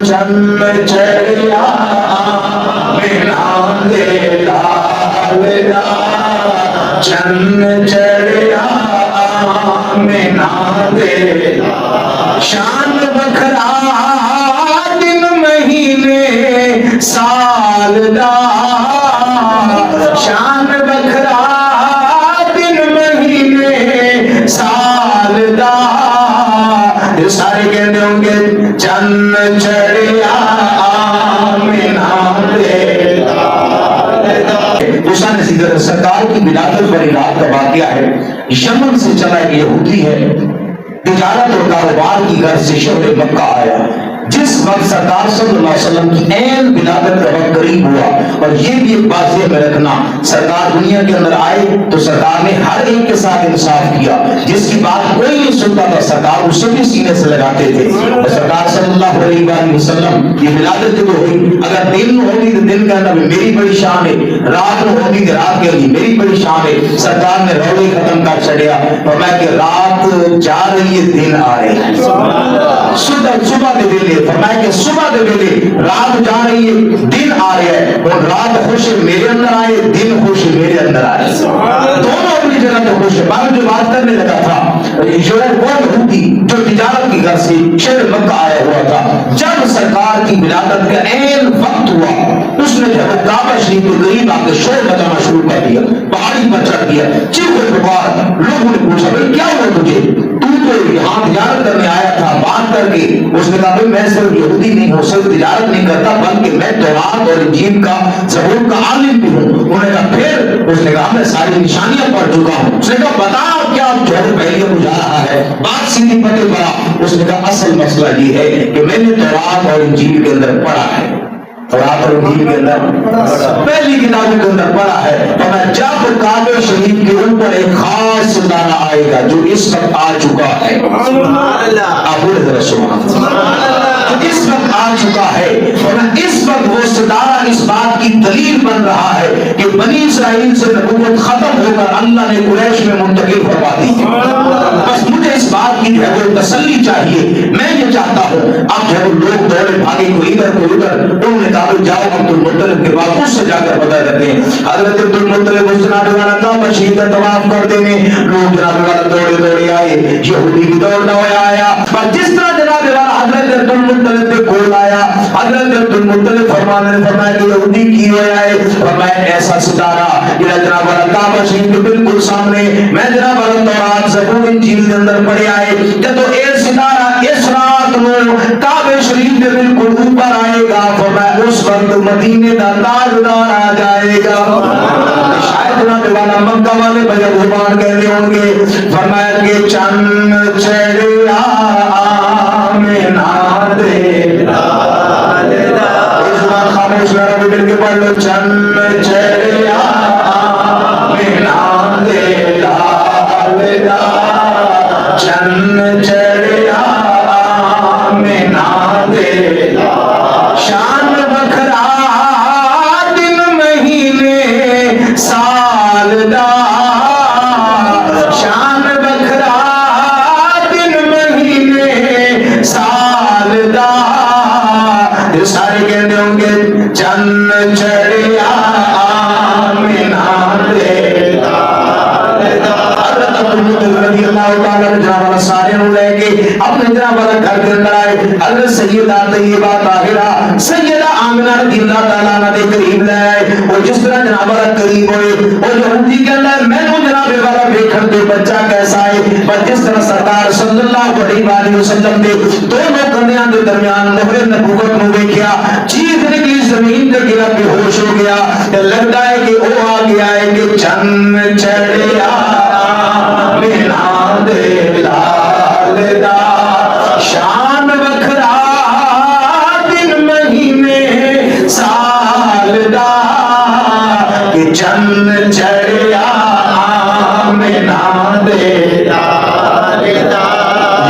چند چڑیا مینا دے لال دا چند چڑیا مینا دے شان بکھرا دن مہینے سال دا شان بکھرا دن مہینے سال دا یہ سارے کہتے ہوں گے چند چڑیا مینا دے موسیٰ نے سیدھے سرکار کی ولادت پر رات کا واقعہ ہے. یمن سے چلا ایک یہودی ہے, تجارت اور کاروبار کی غرض سے شہر مکہ آیا. جس وقت سرکار صلی اللہ علیہ وسلم کی عین ولادت کا وقت قریب ہوا, اور یہ بھی ایک بات ذہن میں رکھنا, سرکار دنیا کے اندر آئے تو سرکار نے ہر ایک کے ساتھ انصاف کیا. جس کی بات کوئی نہیں سنتا تھا سرکار اسے بھی سینے سے لگاتے تھے. اور سرکار صلی اللہ علیہ وسلم کی ولادت جو ہوئی, اگر دن ہوگی تو دن کا نام میری بڑی شان ہے, رات ہوگی تو رات کے لیے میری بڑی شان ہے. سرکار نے روڑے ختم کر چڑیا, فرمایا کہ رات جا رہی ہے دن آ رہے ہیں. صبح دے ویلے فرمایا کہ صبح دے ویلے رات جا رہی ہے دن آ رہا ہے, اور رات خوش میرے اندر آئے, دن خوش میرے اندر آئے, دونوں اپنی جگہ پہ خوش ہے. بعد جو بات کرنے لگا تھا جو ہے وہ یہودی جو تجارت کی غرض سے شہر مکہ آیا ہوا تھا, جب سرکار کی ولادت کا عین وقت ہوا, اس نے جب کعبہ شریف کے قریب آ کے شور بجانا شروع کر دیا, پہاڑی پر چڑھ دیا, چیخ پکار. لوگوں نے پوچھا بھائی کیا ہوا تجھے, تو یہاں تجارت کرنے آیا تھا, بات کر کے اس نے کہا بھائی میں صرف یہودی نہیں ہوں, صرف تجارت نہیں کرتا بلکہ میں تورات اور انجیل کا زبور کا عالم بھی ہوں. انہوں نے کہا پھر, اس نے کہا میں ساری نشانیاں پڑھ چکا ہوں. اس نے کہا بتا کیا جھوٹ پہلے بجھا رہا ہے, بات سیدھی پتے پڑا. اس نے کہا اصل مسئلہ یہ ہے کہ میں نے تورات اور انجیل کے اندر پڑھا ہے, تورات اور انجیل کے اندر پہلی کتابوں کے اندر پڑھا ہے. اور جب کعبہ شریف کے اوپر ایک خاص ستارہ آئے گا جو اس وقت آ چکا ہے, آپ بولے ذرا سبحان اللہ, اس وقت آ چکا ہے, اور اس وقت وہ ستارہ اس بات کی دلیل بن رہا ہے کہ بنی اسرائیل سے نبوت ختم ہو کر اللہ نے قریش میں منتقل کروا دی. بس مجھے اس بات کی جو ہے وہ تسلی چاہیے. میں یہ چاہتا ہوں اب جو ہے لوگ دوڑے بھاگے کوئی ادھر کوئی ادھر, انہوں نے کہا جاؤ عبد المطلب کے بعد اس سے جا کر پتہ کرتے ہیں. حضرت عبد المطلب اس جناب والا کعبہ شریف کا طواف کرتے ہیں, لوگ جناب والا دوڑے دوڑے آئے, یہودی بھی دوڑنا ہوا آیا. اور جس طرح جناب والا حضرت عبد المطلب پہ کول آیا, حضرت عبد المطلب فرمایا کہ یہودی کی ہوا ہے, فرمایا ایسا ستارہ یہ جناب والا کعبہ شریف کے بالکل سامنے, میں جناب والا تورات زبور انجیل کے اندر پڑھے آئے کہ تو ایک ستارہ اس رات میں کعبہ شریف کے بالکل اوپر آئے گا, فرمایا اس وقت مدینے کا تاجدار آ جائے گا. شاید جناب والا مکہ والے بجے زبان کہتے ہوں گے, فرمایا کہ چند چڑیا مینا دے لال دا. اس بار خاموش رہو, مل کے پڑھ لو, چند چڑیا مینا دے لال دا, چند چڑیا مینا دے لال. شان بکھرا دن مہینے سال دا, شان بکھرا دن مہینے سال دا. یہ سارے کہتے ہوں گے چند چڑیا مینا دے لال دا. حضرت ابو بکر رضی اللہ تعالیٰ جناب والا سارے ہوں لے کے اپنے جناب والا گھر کے اندر آئے. حضرت سیدہ طیبہ طاہرہ سیدہ آمنہ رضی اللہ تعالیٰ عنہ کے قریب لے آئے, اور جس طرح جناب والا قریب ہوئے, اور یہودی کہتا ہے میں نے جناب والا دیکھن تو بچہ کیسا ہے, پر جس طرح سرکار صلی اللہ علیہ وسلم نے دونوں کنیاں کے درمیان مہر نبوت میں دیکھا, چیخ نکلی زمین پہ گرا, بے ہوش ہو گیا. لگتا ہے کہ وہ آ گیا ہے کہ چند چڑیا مینا دے لال دا, شان بکھرا دن مہینے سال دا, کہ چند چڑیا مینا دے لال دا.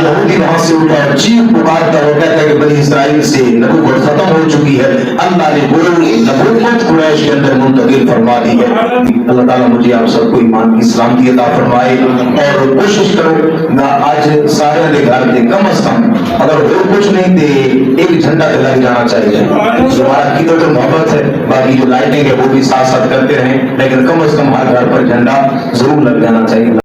یہودی وہاں سے اٹھا چیخ پکارتا ہو, کہتا ہے کہ بنی اسرائیل سے نبوت ختم ہو چکی ہے، اللہ نے پوری نبوت قریش کے اندر منتقل فرما دی ہے۔ اللہ تعالیٰ مجھے آپ سب کو ایمان کی سلامتی عطا فرمائے، اور کوشش کرو نہ آج سارے دے گھر دے کم از کم اگر اور کچھ نہیں تے ایک جھنڈا تے لگ جانا چاہیے۔ ہمارا عقیدت اور محبت ہے، باقی جو لائٹنگ ہے وہ بھی ساتھ ساتھ کرتے رہیں، لیکن کم از کم ہر گھر پر جھنڈا ضرور لگ جانا چاہیے۔